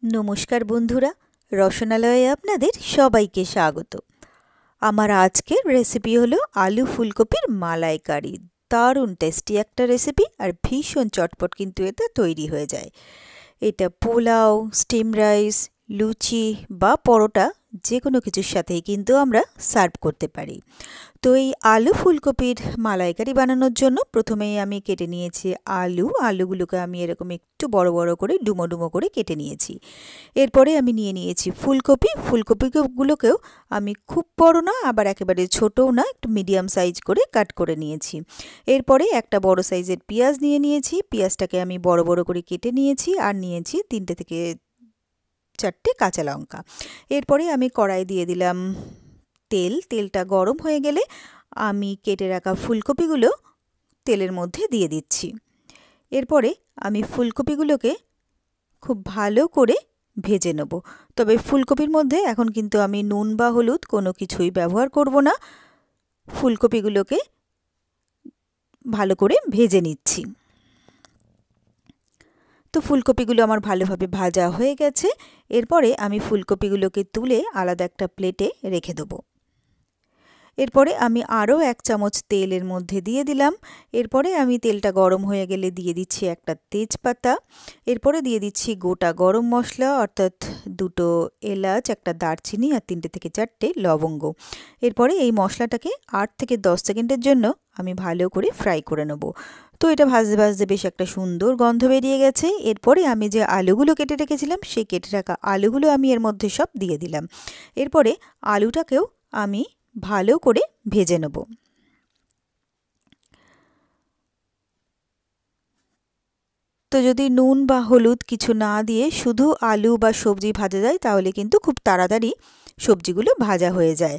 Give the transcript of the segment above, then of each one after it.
নমস্কার বন্ধুরা, রসনালয়ে আপনাদের সবাইকে স্বাগত। আমার আজকের রেসিপি হলো আলু ফুলকপির মালাইকারি। দারুণ টেস্টি একটা রেসিপি আর ভীষণ চটপট কিন্তু এটা তৈরি হয়ে যায়। এটা পোলাও, স্টিম রাইস, লুচি বা পরোটা যে কোনো কিছুর সাথেই কিন্তু আমরা সার্ভ করতে পারি। তো এই আলু ফুলকপির মালাইকারি বানানোর জন্য প্রথমেই আমি কেটে নিয়েছি আলুগুলোকে আমি এরকম একটু বড় বড় করে ডুমো ডুমো করে কেটে নিয়েছি। এরপরে আমি নিয়ে নিয়েছি ফুলকপিগুলোকেও আমি খুব বড় না আবার একেবারে ছোটও না, একটু মিডিয়াম সাইজ করে কাট করে নিয়েছি। এরপরে একটা বড় সাইজের পেঁয়াজ নিয়ে নিয়েছি, পেঁয়াজটাকে আমি বড় বড় করে কেটে নিয়েছি আর নিয়েছি 3টে থেকে 4টে কাঁচা লঙ্কা। এরপরে আমি কড়াই দিয়ে দিলাম তেলটা গরম হয়ে গেলে আমি কেটে রাখা ফুলকপিগুলো তেলের মধ্যে দিয়ে দিচ্ছি। এরপরে আমি ফুলকপিগুলোকে খুব ভালো করে ভেজে নেব। তবে ফুলকপির মধ্যে এখন কিন্তু আমি নুন বা হলুদ কোনো কিছুই ব্যবহার করব না, ফুলকপিগুলোকে ভালো করে ভেজে নিচ্ছি। তো ফুলকপিগুলো আমার ভালোভাবে ভাজা হয়ে গেছে। এরপরে আমি ফুলকপিগুলোকে তুলে আলাদা একটা প্লেটে রেখে দেবো। এরপরে আমি আরও 1 চামচ তেল এর মধ্যে দিয়ে দিলাম। এরপরে আমি তেলটা গরম হয়ে গেলে দিয়ে দিচ্ছি একটা তেজপাতা। এরপরে দিয়ে দিচ্ছি গোটা গরম মশলা অর্থাৎ 2টো এলাচ, একটা দারচিনি আর 3টে থেকে 4টে লবঙ্গ। এরপরে এই মশলাটাকে 8 থেকে 10 সেকেন্ডের জন্য আমি ভালো করে ফ্রাই করে নেব। তো এটা ভাজতে ভাজতে বেশ একটা সুন্দর গন্ধ বেরিয়ে গেছে। এরপরে আমি যে আলুগুলো কেটে রেখেছিলাম সেই কেটে রাখা আলুগুলো আমি এর মধ্যে সব দিয়ে দিলাম। এরপরে আলুটাকেও আমি ভালো করে ভেজে নেব। তো যদি নুন বা হলুদ কিছু না দিয়ে শুধু আলু বা সবজি ভাজা যায় তাহলে কিন্তু খুব তাড়াতাড়ি সবজিগুলো ভাজা হয়ে যায়।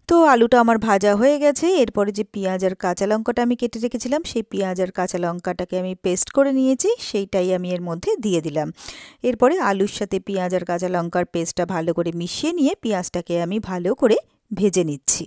তো আলুটা আমার ভাজা হয়ে গেছে। এরপরে যে পেঁয়াজ আর কাঁচা লঙ্কাটা আমি কেটে রেখেছিলাম সেই পেঁয়াজ আর কাঁচা লঙ্কাটাকে আমি পেস্ট করে নিয়েছি, সেইটাই আমি এর মধ্যে দিয়ে দিলাম। এরপরে আলুর সাথে পেঁয়াজ আর কাঁচা লঙ্কার পেস্টটা ভালো করে মিশিয়ে নিয়ে পেঁয়াজটাকে আমি ভালো করে ভেজে নিচ্ছি।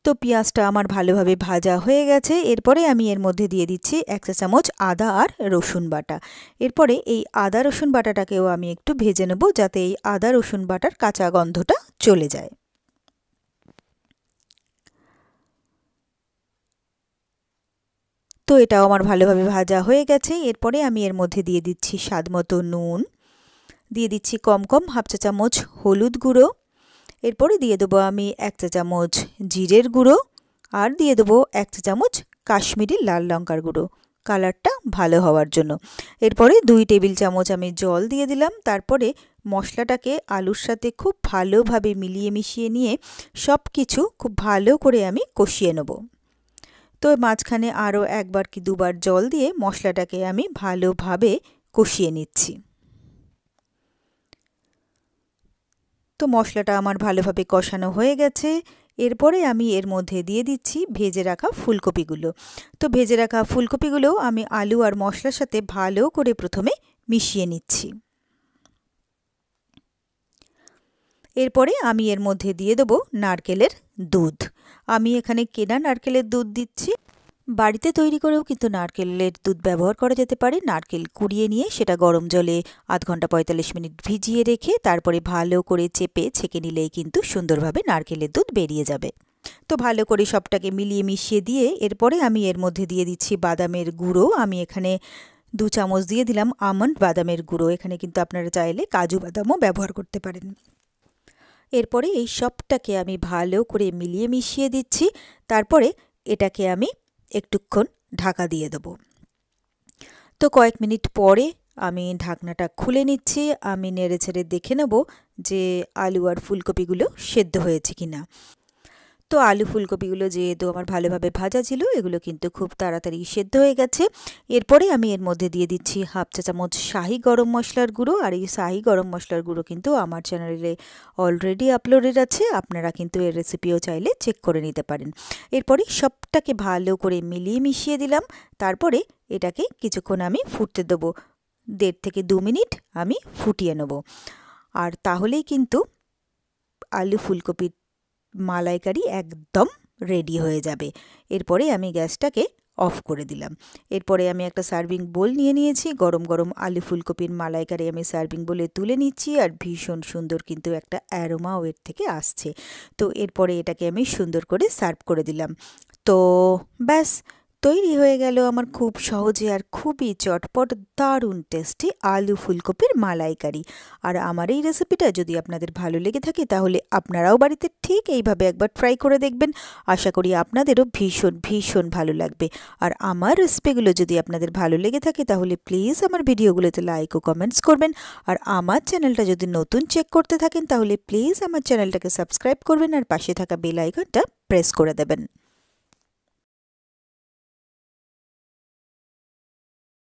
তো পেঁয়াজটা আমার ভালোভাবে ভাজা হয়ে গেছে। এরপরে আমি এর মধ্যে দিয়ে দিচ্ছি 1 চা চামচ আদা আর রসুন বাটা। এরপরে এই আদা রসুন বাটাটাকেও আমি একটু ভেজে নেব যাতে এই আদা রসুন বাটার কাঁচা গন্ধটা চলে যায়। তো এটাও আমার ভালোভাবে ভাজা হয়ে গেছে। এরপরে আমি এর মধ্যে দিয়ে দিচ্ছি স্বাদমতো নুন, দিয়ে দিচ্ছি কম 1/2 চা চামচ হলুদ গুঁড়ো। এরপরে দিয়ে দেবো আমি 1 চা চামচ জিরের গুঁড়ো আর দিয়ে দেবো 1 চা চামচ কাশ্মীরি লাল লঙ্কার গুঁড়ো, কালারটা ভালো হওয়ার জন্য। এরপরে 2 টেবিল চামচ আমি জল দিয়ে দিলাম। তারপরে মশলাটাকে আলুর সাথে খুব ভালোভাবে মিলিয়ে মিশিয়ে নিয়ে সব কিছু খুব ভালো করে আমি কষিয়ে নেব। তো মাঝখানে আরও 1বার কি 2বার জল দিয়ে মশলাটাকে আমি ভালোভাবে কষিয়ে নিচ্ছি। তো মশলাটা আমার ভালোভাবে কষানো হয়ে গেছে। এরপরে আমি এর মধ্যে দিয়ে দিচ্ছি ভেজে রাখা ফুলকপিগুলো। তো ভেজে রাখা ফুলকপিগুলো আমি আলু আর মশলার সাথে ভালো করে প্রথমে মিশিয়ে নিচ্ছি। এরপরে আমি এর মধ্যে দিয়ে দেবো নারকেলের দুধ। আমি এখানে কেনা নারকেলের দুধ দিচ্ছি। বাড়িতে তৈরি করেও কিন্তু নারকেলের দুধ ব্যবহার করা যেতে পারে। নারকেল কুড়িয়ে নিয়ে সেটা গরম জলে 0.5 ঘন্টা 45 মিনিট ভিজিয়ে রেখে তারপরে ভালো করে চেপে ছেঁকে নিলেই কিন্তু সুন্দরভাবে নারকেলের দুধ বেরিয়ে যাবে। তো ভালো করে সবটাকে মিলিয়ে মিশিয়ে দিয়ে এরপরে আমি এর মধ্যে দিয়ে দিচ্ছি বাদামের গুঁড়ো। আমি এখানে 2 চামচ দিয়ে দিলাম আমন্ড বাদামের গুঁড়ো। এখানে কিন্তু আপনারা চাইলে কাজু বাদামও ব্যবহার করতে পারেন। এরপরে এই সবটাকে আমি ভালো করে মিলিয়ে মিশিয়ে দিচ্ছি। তারপরে এটাকে আমি একটুক্ষণ ঢাকা দিয়ে দেবো। তো কয়েক মিনিট পরে আমি ঢাকনাটা খুলে নিচ্ছি। আমি নেড়েচেড়ে দেখে নেব যে আলু আর ফুলকপিগুলো সেদ্ধ হয়েছে কিনা। তো আলু ফুলকপিগুলো যেহেতু আমার ভালোভাবে ভাজা ছিল এগুলো কিন্তু খুব তাড়াতাড়ি সেদ্ধ হয়ে গেছে। এরপরে আমি এর মধ্যে দিয়ে দিচ্ছি 1/2 চা চামচ শাহি গরম মশলার গুঁড়ো। আর এই শাহি গরম মশলার গুঁড়ো কিন্তু আমার চ্যানেলে অলরেডি আপলোডেড আছে, আপনারা কিন্তু এর রেসিপিও চাইলে চেক করে নিতে পারেন। এরপরে সবটাকে ভালো করে মিলিয়ে মিশিয়ে দিলাম। তারপরে এটাকে কিছুক্ষণ আমি ফুটতে দেবো, 1.5 থেকে 2 মিনিট আমি ফুটিয়ে নেব। আর তাহলেই কিন্তু আলু ফুলকপির মালাইকারি একদম রেডি হয়ে যাবে। এরপরে আমি গ্যাসটাকে অফ করে দিলাম। এরপরে আমি একটা সার্ভিং বোল নিয়ে নিয়েছি, গরম গরম আলু ফুলকপির মালাইকারি আমি সার্ভিং বোলে তুলে নিচ্ছি, আর ভীষণ সুন্দর কিন্তু একটা অ্যারোমাও এর থেকে আসছে। তো এরপরে এটাকে আমি সুন্দর করে সার্ভ করে দিলাম। তো ব্যাস তৈরি হয়ে গেল আমার খুব সহজে আর খুবই চটপট দারুণ টেস্টি আলু ফুলকপির মালাইকারি। আর আমার এই রেসিপিটা যদি আপনাদের ভালো লেগে থাকে তাহলে আপনারাও বাড়িতে ঠিক এইভাবে একবার ট্রাই করে দেখবেন। আশা করি আপনাদেরও ভীষণ ভীষণ ভালো লাগবে। আর আমার রেসিপিগুলো যদি আপনাদের ভালো লেগে থাকে তাহলে প্লিজ আমার ভিডিওগুলোতে লাইক ও কমেন্টস করবেন। আর আমার চ্যানেলটা যদি নতুন চেক করতে থাকেন তাহলে প্লিজ আমার চ্যানেলটাকে সাবস্ক্রাইব করবেন আর পাশে থাকা বেল আইকনটা প্রেস করে দেবেন।